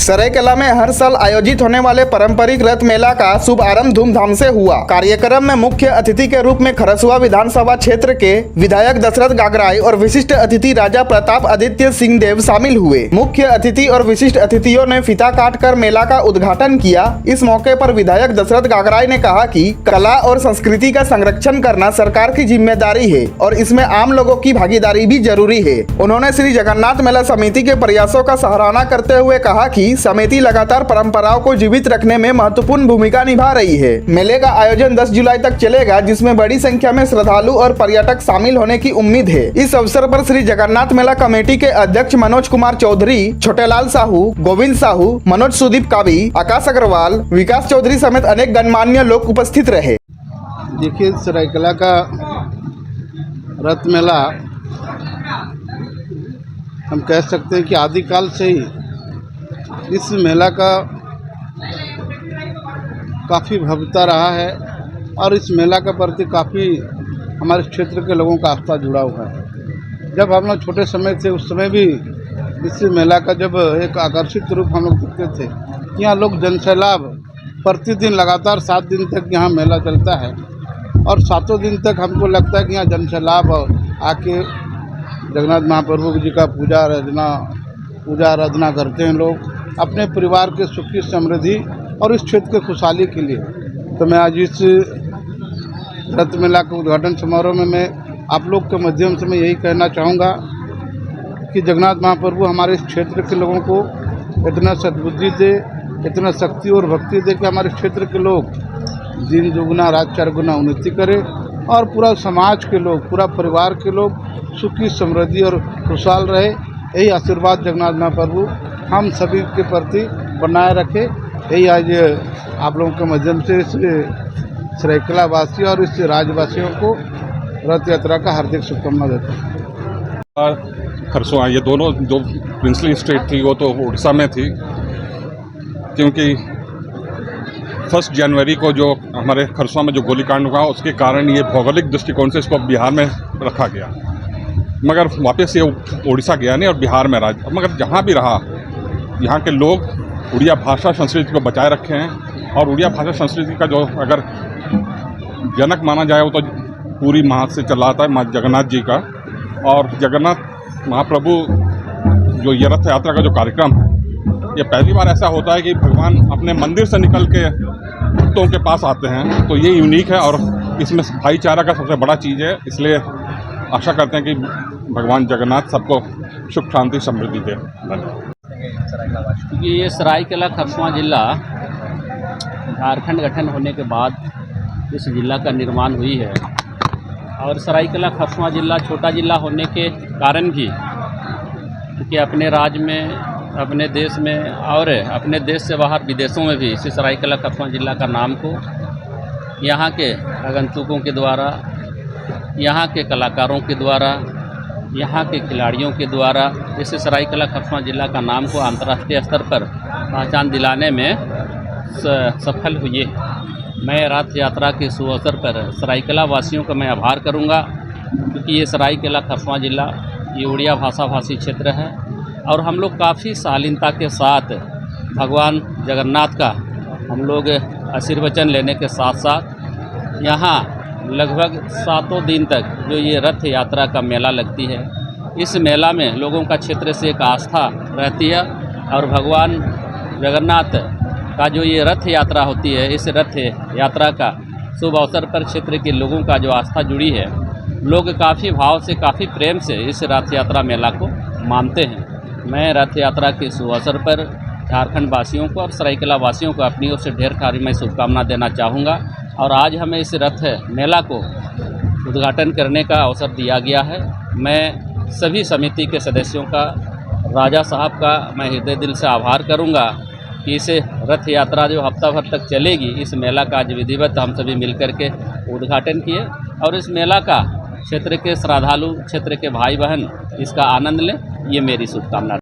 सरायकला में हर साल आयोजित होने वाले पारंपरिक रथ मेला का शुभारंभ धूमधाम से हुआ। कार्यक्रम में मुख्य अतिथि के रूप में खरसुआ विधानसभा क्षेत्र के विधायक दशरथ गागराई और विशिष्ट अतिथि राजा प्रताप आदित्य सिंह देव शामिल हुए। मुख्य अतिथि और विशिष्ट अतिथियों ने फीता काटकर मेला का उद्घाटन किया। इस मौके पर विधायक दशरथ गागराई ने कहा कि कला और संस्कृति का संरक्षण करना सरकार की जिम्मेदारी है और इसमें आम लोगों की भागीदारी भी जरूरी है। उन्होंने श्री जगन्नाथ मेला समिति के प्रयासों का सराहना करते हुए कहा कि समिति लगातार परंपराओं को जीवित रखने में महत्वपूर्ण भूमिका निभा रही है। मेले का आयोजन 10 जुलाई तक चलेगा, जिसमें बड़ी संख्या में श्रद्धालु और पर्यटक शामिल होने की उम्मीद है। इस अवसर पर श्री जगन्नाथ मेला कमेटी के अध्यक्ष मनोज कुमार चौधरी, छोटेलाल साहू, गोविंद साहू, मनोज सुदीप कावी, आकाश अग्रवाल, विकास चौधरी समेत अनेक गणमान्य लोग उपस्थित रहे। देखिए, सरायकला का रथ मेला हम कह सकते हैं कि आदिकाल से ही इस मेला का काफ़ी भव्यता रहा है और इस मेला के प्रति काफ़ी हमारे क्षेत्र के लोगों का आस्था जुड़ा हुआ है। जब हम लोग छोटे समय थे उस समय भी इस मेला का जब एक आकर्षित रूप हम लोग देखते थे। यहाँ लोग जनसैलाब प्रतिदिन लगातार 7 दिन तक यहाँ मेला चलता है और 7 दिन तक हमको लगता है कि यहाँ जनसैलाब आके जगन्नाथ महाप्रभु जी का पूजा आराधना करते हैं लोग अपने परिवार के सुखी समृद्धि और इस क्षेत्र के खुशहाली के लिए। तो मैं आज इस रथ मेला के उद्घाटन समारोह में मैं आप लोग के माध्यम से मैं यही कहना चाहूँगा कि जगन्नाथ महाप्रभु हमारे इस क्षेत्र के लोगों को इतना सद्बुद्धि दे, इतना शक्ति और भक्ति दे कि हमारे क्षेत्र के लोग दिन दुगुना रात 4 गुना उन्नति करें और पूरा समाज के लोग, पूरा परिवार के लोग सुखी समृद्धि और खुशहाल रहे। यही आशीर्वाद जगन्नाथ महाप्रभु हम सभी के प्रति बनाए रखे। यही आज आप लोगों के माध्यम से इस सरायकला वासी और इस राज्यवासियों को रथ यात्रा का हार्दिक शुभकामना देता हूँ। खरसुआ ये दोनों जो प्रिंसली स्टेट थी वो तो उड़ीसा में थी, क्योंकि 1 जनवरी को जो हमारे खरसुआ में जो गोलीकांड हुआ उसके कारण ये भौगोलिक दृष्टिकोण से इसको बिहार में रखा गया, मगर वापस ये उड़ीसा गया नहीं और बिहार में रहा। मगर जहाँ भी रहा यहाँ के लोग उड़िया भाषा संस्कृति को बचाए रखे हैं और उड़िया भाषा संस्कृति का जो अगर जनक माना जाए वो तो पूरी माह से चला आता है माँ जगन्नाथ जी का। और जगन्नाथ महाप्रभु जो ये रथ यात्रा का जो कार्यक्रम है, ये पहली बार ऐसा होता है कि भगवान अपने मंदिर से निकल के भक्तों के पास आते हैं, तो ये यूनिक है और इसमें भाईचारा का सबसे बड़ा चीज़ है। इसलिए आशा करते हैं कि भगवान जगन्नाथ सबको सुख शांति समृद्धि दे। क्योंकि ये सरायकला खरसुआ जिला झारखंड गठन होने के बाद इस जिला का निर्माण हुई है और सरायकला खरसुआ जिला छोटा जिला होने के कारण भी, क्योंकि अपने राज्य में, अपने देश में और अपने देश से बाहर विदेशों में भी इसी सरायकला खरसुआ जिला का नाम को यहाँ के आगंतुकों के द्वारा, यहाँ के कलाकारों के द्वारा, यहाँ के खिलाड़ियों के द्वारा इस सरायकला खरसुआ जिला का नाम को अंतर्राष्ट्रीय स्तर पर पहचान दिलाने में सफल हुए। मैं रथ यात्रा के शुभ अवसर पर सरायकला वासियों का मैं आभार करूँगा, क्योंकि ये सरायकला खरसुआ जिला ये उड़िया भाषा भाषी क्षेत्र है और हम लोग काफ़ी शालीनता के साथ भगवान जगन्नाथ का हम लोग आशीर्वचन लेने के साथ साथ यहाँ लगभग 7 दिन तक जो ये रथ यात्रा का मेला लगती है, इस मेला में लोगों का क्षेत्र से एक आस्था रहती है और भगवान जगन्नाथ का जो ये रथ यात्रा होती है, इस रथ यात्रा का शुभ अवसर पर क्षेत्र के लोगों का जो आस्था जुड़ी है, लोग काफ़ी भाव से, काफ़ी प्रेम से इस रथ यात्रा मेला को मानते हैं। मैं रथ यात्रा के शुभ अवसर पर झारखंड वासियों को और सरायकला वासियों को अपनी ओर से ढेर सारी मैं शुभकामना देना चाहूँगा। और आज हमें इस रथ मेला को उद्घाटन करने का अवसर दिया गया है। मैं सभी समिति के सदस्यों का, राजा साहब का मैं हृदय दिल से आभार करूंगा कि इस रथ यात्रा जो हफ्ता भर तक चलेगी, इस मेला का आज विधिवत हम सभी मिलकर के उद्घाटन किए और इस मेला का क्षेत्र के श्रद्धालु, क्षेत्र के भाई बहन इसका आनंद लें, ये मेरी शुभकामना।